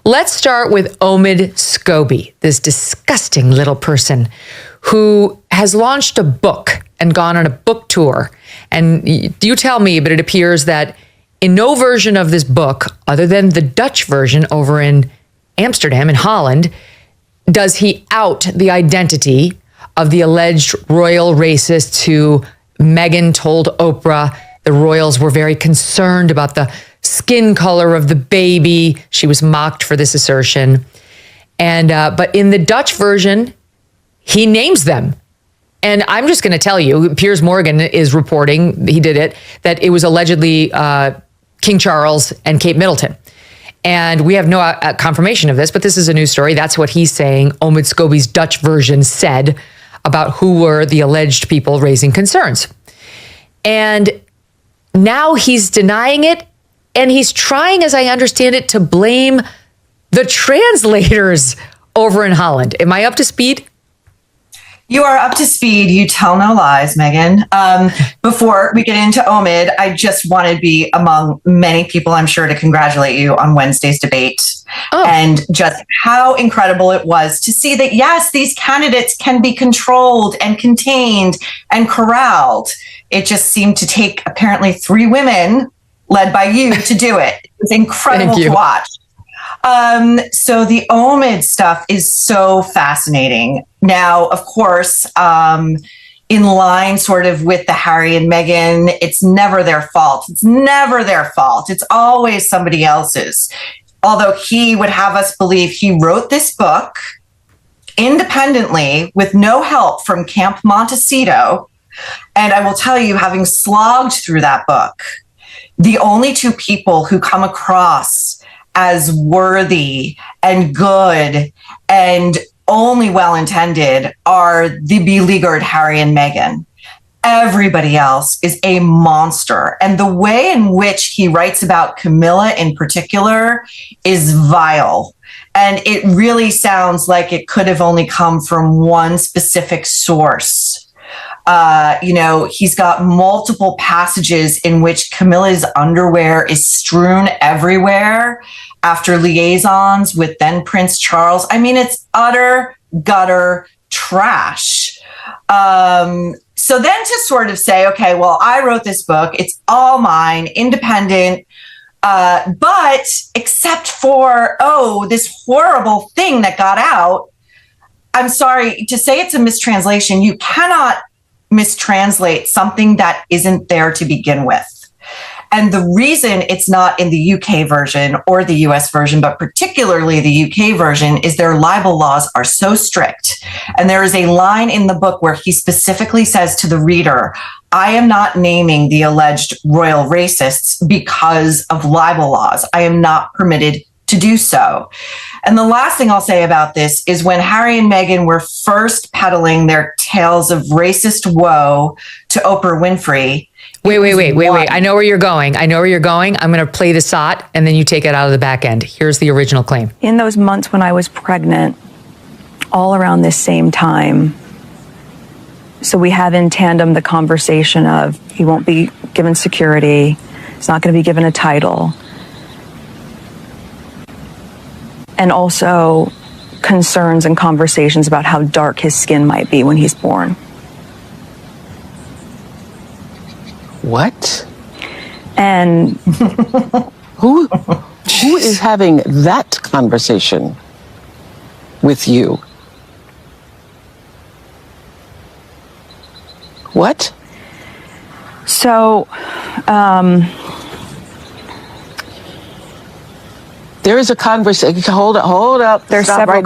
Let's start with Omid Scobie, this disgusting little person who has launched a book and gone on a book tour. And you tell me, but it appears that in no version of this book, other than the Dutch version over in Amsterdam, in Holland, does he out the identity of the alleged royal racists who Megyn told Oprah the royals were very concerned about the skin color of the baby. She was mocked for this assertion. And but in the Dutch version, he names them. And I'm just going to tell you, Piers Morgan is reporting, he did it, that it was allegedly King Charles and Kate Middleton. And we have no confirmation of this, but this is a news story. That's what he's saying. Omid Scobie's Dutch version said about who were the alleged people raising concerns. And now he's denying it. And he's trying, as I understand it, to blame the translators over in Holland. Am I up to speed? You are up to speed. You tell no lies, Megyn. Before we get into Omid, I just want to be among many people, I'm sure, to congratulate you on Wednesday's debate. And just how incredible it was to see that, yes, these candidates can be controlled and contained and corralled. It just seemed to take apparently 3 women led by you to do it. It was incredible to watch. So the Omid stuff is so fascinating. Now, of course, in line sort of with the Harry and Meghan, it's never their fault. It's never their fault. It's always somebody else's. Although he would have us believe he wrote this book independently with no help from Camp Montecito. And I will tell you, having slogged through that book, the only 2 people who come across as worthy and good and only well-intended are the beleaguered Harry and Meghan. Everybody else is a monster. And the way in which he writes about Camilla in particular is vile. And it really sounds like it could have only come from one specific source. He's got multiple passages in which Camilla's underwear is strewn everywhere after liaisons with then Prince Charles. I mean, it's utter gutter trash. So then to sort of say, okay, well, I wrote this book. It's all mine, independent. But except for, this horrible thing that got out, I'm sorry to say it's a mistranslation. You cannot mistranslate something that isn't there to begin with. And the reason it's not in the UK version or the US version, but particularly the UK version, is their libel laws are so strict. And there is a line in the book where he specifically says to the reader, I am not naming the alleged royal racists because of libel laws. I am not permitted to do so. And the last thing I'll say about this is when Harry and Meghan were first peddling their tales of racist woe to Oprah Winfrey. Wait. I know where you're going. I'm going to play the SOT and then you take it out of the back end. Here's the original claim. In those months when I was pregnant, all around this same time, so we have in tandem the conversation of he won't be given security, he's not going to be given a title. And also concerns and conversations about how dark his skin might be when he's born. What? And who is having that conversation with you? What? So, there is a conversation. Hold up. There's several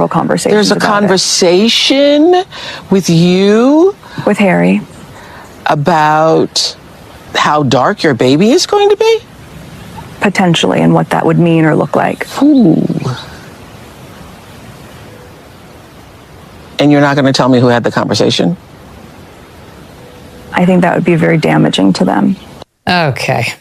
conversations. There's a conversation with you, with Harry, about how dark your baby is going to be? Potentially, and what that would mean or look like. Ooh. And you're not going to tell me who had the conversation? I think that would be very damaging to them. Okay.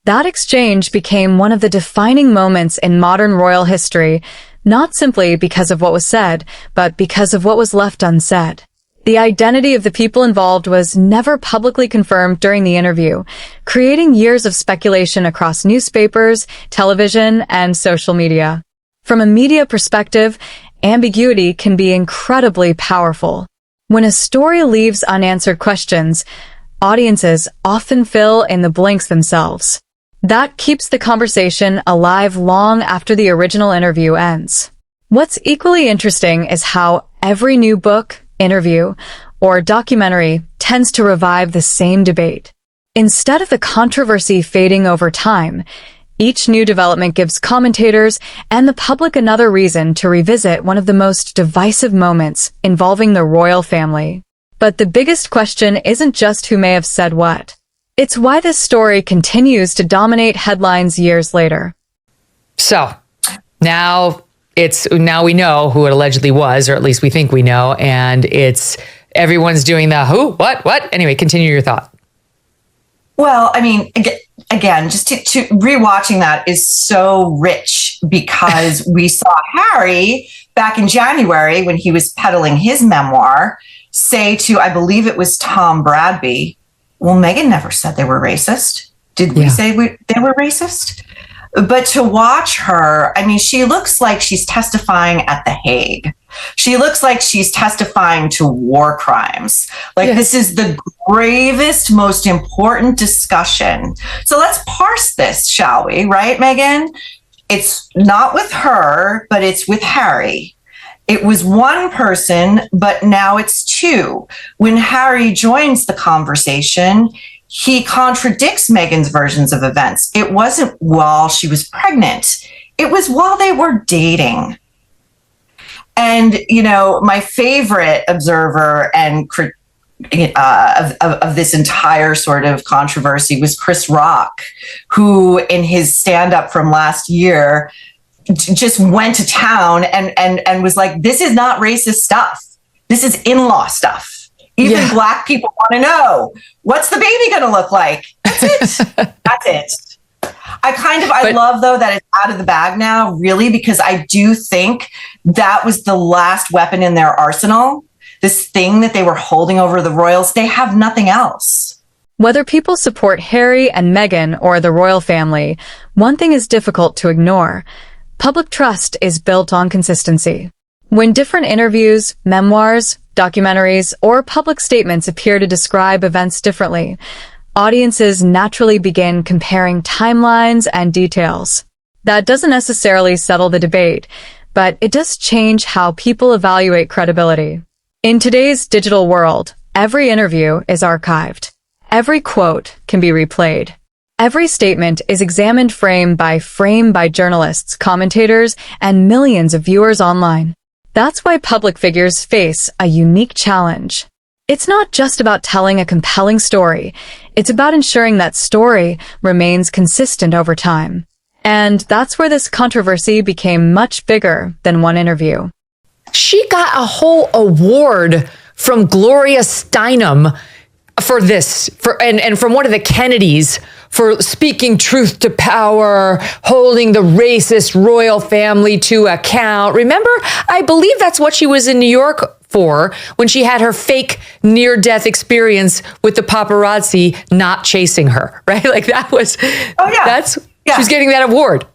That exchange became one of the defining moments in modern royal history, not simply because of what was said, but because of what was left unsaid. The identity of the people involved was never publicly confirmed during the interview, creating years of speculation across newspapers, television, and social media. From a media perspective, ambiguity can be incredibly powerful. When a story leaves unanswered questions, audiences often fill in the blanks themselves. That keeps the conversation alive long after the original interview ends. What's equally interesting is how every new book, interview, or documentary tends to revive the same debate. Instead of the controversy fading over time, each new development gives commentators and the public another reason to revisit one of the most divisive moments involving the royal family. But the biggest question isn't just who may have said what. It's why this story continues to dominate headlines years later. So now we know who it allegedly was, or at least we think we know, and everyone's doing the who, what? Anyway, continue your thought. Well, I mean, again, just to rewatching that is so rich because we saw Harry back in January when he was peddling his memoir say to, I believe it was Tom Bradby, well, Meghan never said they were racist. Did we say they were racist? But to watch her, I mean, she looks like she's testifying at The Hague. She looks like she's testifying to war crimes. Like, this is the gravest, most important discussion. So let's parse this, shall we? Right, Megyn? It's not with her, but it's with Harry. It was one person, but now it's two. When Harry joins the conversation, he contradicts Meghan's versions of events. It wasn't while she was pregnant. It was while they were dating. And, you know, my favorite observer and of this entire sort of controversy was Chris Rock, who in his stand-up from last year just went to town and was like, this is not racist stuff. This is in-law stuff. Even Black people want to know, what's the baby going to look like? That's it. That's it. I love, though, that it's out of the bag now, really, because I do think that was the last weapon in their arsenal. This thing that they were holding over the royals, they have nothing else. Whether people support Harry and Meghan or the royal family, one thing is difficult to ignore. Public trust is built on consistency. When different interviews, memoirs, documentaries, or public statements appear to describe events differently, audiences naturally begin comparing timelines and details. That doesn't necessarily settle the debate, but it does change how people evaluate credibility. In today's digital world, every interview is archived. Every quote can be replayed. Every statement is examined frame by journalists, commentators, and millions of viewers online. That's why public figures face a unique challenge. It's not just about telling a compelling story. It's about ensuring that story remains consistent over time. And that's where this controversy became much bigger than one interview. She got a whole award from Gloria Steinem for this, and from one of the Kennedys for speaking truth to power, holding the racist royal family to account. Remember, I believe that's what she was in New York for when she had her fake near-death experience with the paparazzi not chasing her, right? Like that was, she's getting that award.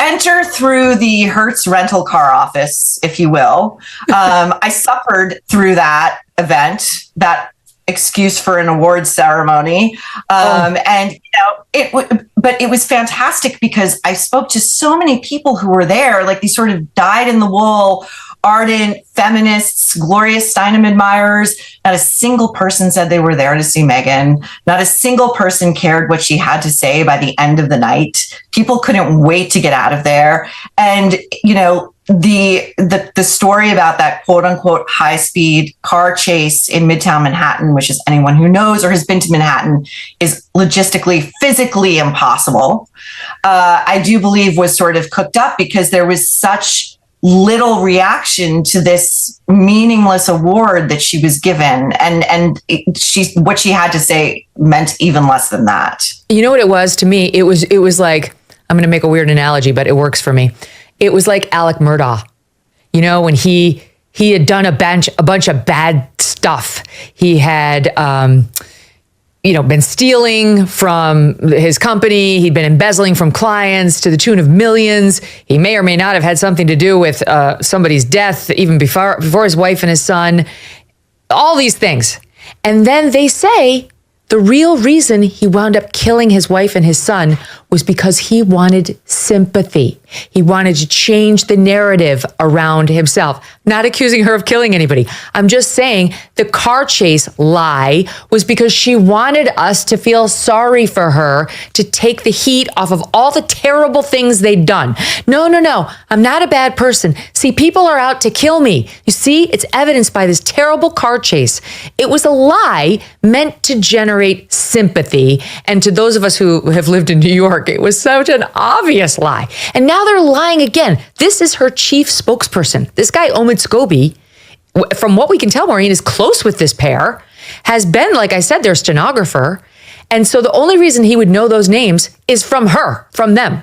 Enter through the Hertz rental car office, if you will. I suffered through that event, that excuse for an award ceremony. And, you know, but it was fantastic because I spoke to so many people who were there, like these sort of dyed-in-the-wool, ardent feminists, Gloria Steinem admirers. Not a single person said they were there to see Meghan. Not a single person cared what she had to say by the end of the night. People couldn't wait to get out of there. And, you know, the story about that quote unquote high speed car chase in Midtown Manhattan, which is anyone who knows or has been to Manhattan, is logistically, physically impossible. I do believe was sort of cooked up because there was such little reaction to this meaningless award that she was given, and what she had to say meant even less than that. You know what it was to me? It was like, I'm going to make a weird analogy, but it works for me. It was like Alec Murdaugh, you know, when he he had done a bunch of bad stuff. He had, been stealing from his company. He'd been embezzling from clients to the tune of millions. He may or may not have had something to do with somebody's death, even before his wife and his son. All these things. And then they say the real reason he wound up killing his wife and his son was because he wanted sympathy. He wanted to change the narrative around himself. Not accusing her of killing anybody. I'm just saying the car chase lie was because she wanted us to feel sorry for her, to take the heat off of all the terrible things they'd done. No. I'm not a bad person. See, people are out to kill me. You see, it's evidenced by this terrible car chase. It was a lie meant to generate sympathy. And to those of us who have lived in New York, it was such an obvious lie. And now they're lying again. This is her chief spokesperson. This guy, Omid Scobie, from what we can tell, Maureen is close with this pair, has been, like I said, their stenographer. And so the only reason he would know those names is from her, from them.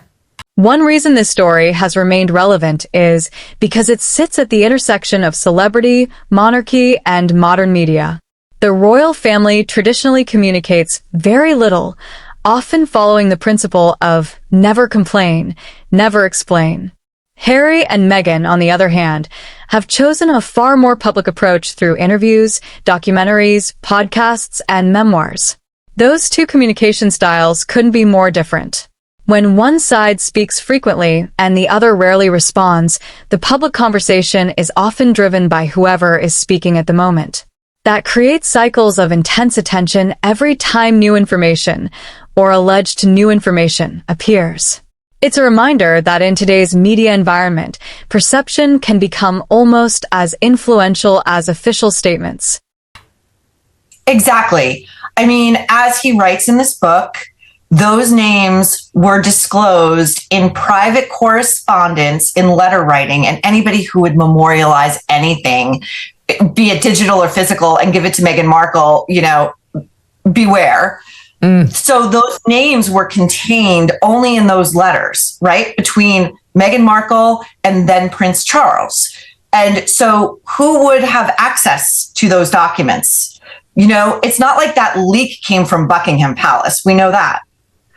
One reason this story has remained relevant is because it sits at the intersection of celebrity, monarchy, and modern media. The royal family traditionally communicates very little, often following the principle of never complain, never explain. Harry and Meghan, on the other hand, have chosen a far more public approach through interviews, documentaries, podcasts, and memoirs. Those two communication styles couldn't be more different. When one side speaks frequently and the other rarely responds, the public conversation is often driven by whoever is speaking at the moment. That creates cycles of intense attention every time new information, or alleged new information, appears. It's a reminder that in today's media environment, perception can become almost as influential as official statements. Exactly. I mean, as he writes in this book, those names were disclosed in private correspondence, in letter writing, and anybody who would memorialize anything, be it digital or physical, and give it to Meghan Markle, beware. So those names were contained only in those letters, right? Between Meghan Markle and then Prince Charles. And so who would have access to those documents? It's not like that leak came from Buckingham Palace. We know that.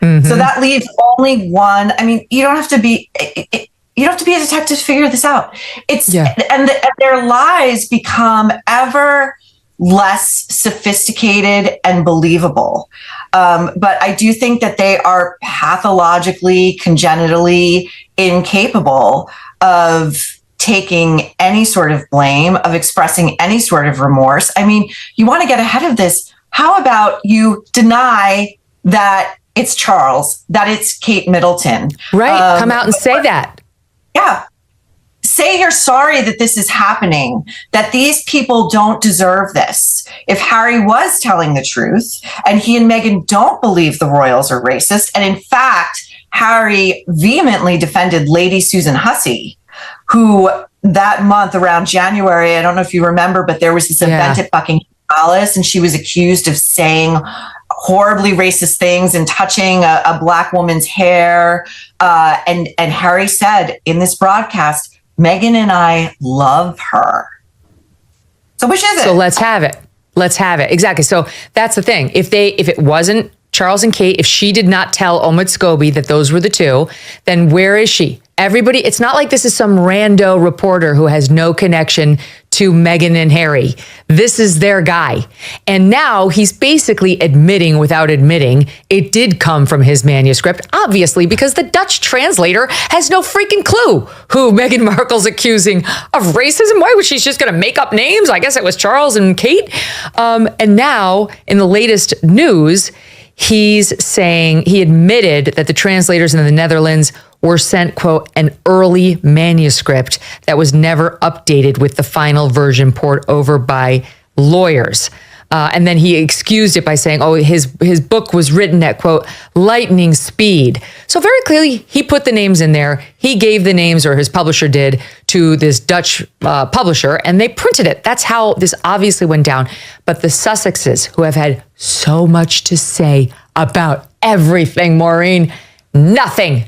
Mm-hmm. So that leaves only one. I mean, you don't have to be a detective to figure this out. And their lies become ever less sophisticated and believable. But I do think that they are pathologically, congenitally incapable of taking any sort of blame, of expressing any sort of remorse. I mean, you want to get ahead of this. How about you deny that it's Charles, that it's Kate Middleton? Right. Come out and say that. Yeah. Say you're sorry that this is happening, that these people don't deserve this. If Harry was telling the truth and he and Meghan don't believe the royals are racist, and in fact, Harry vehemently defended Lady Susan Hussey, who that month around January, I don't know if you remember, but there was this event at Buckingham Palace and she was accused of saying horribly racist things and touching a black woman's hair. And Harry said in this broadcast, Meghan and I love her. So which is it? So let's have it. Let's have it. Exactly. So that's the thing. If it wasn't Charles and Kate, if she did not tell Omid Scobie that those were the two, then where is she? Everybody, it's not like this is some rando reporter who has no connection to Meghan and Harry. This is their guy. And now he's basically admitting without admitting it did come from his manuscript, obviously, because the Dutch translator has no freaking clue who Meghan Markle's accusing of racism. Why was she just going to make up names? I guess it was Charles and Kate. And now in the latest news, he's saying he admitted that the translators in the Netherlands were sent, quote, an early manuscript that was never updated with the final version poured over by lawyers. And then he excused it by saying, his book was written at, quote, lightning speed. So very clearly, he put the names in there. He gave the names, or his publisher did, to this Dutch publisher, and they printed it. That's how this obviously went down. But the Sussexes, who have had so much to say about everything, Maureen, nothing.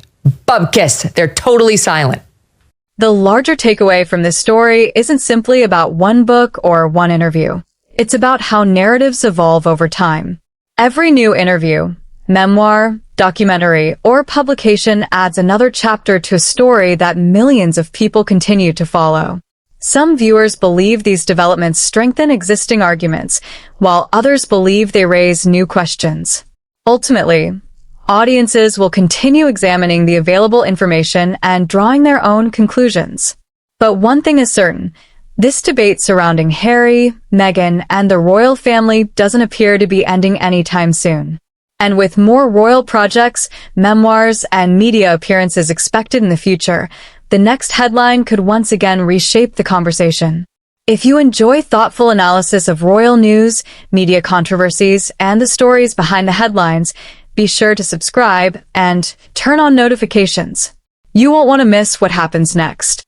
Bubkiss. They're totally silent. The larger takeaway from this story isn't simply about one book or one interview. It's about how narratives evolve over time. Every new interview, memoir, documentary, or publication adds another chapter to a story that millions of people continue to follow. Some viewers believe these developments strengthen existing arguments, while others believe they raise new questions. Ultimately, audiences will continue examining the available information and drawing their own conclusions. But one thing is certain, this debate surrounding Harry, Meghan, and the royal family doesn't appear to be ending anytime soon. And with more royal projects, memoirs, and media appearances expected in the future, the next headline could once again reshape the conversation. If you enjoy thoughtful analysis of royal news, media controversies, and the stories behind the headlines, be sure to subscribe and turn on notifications. You won't want to miss what happens next.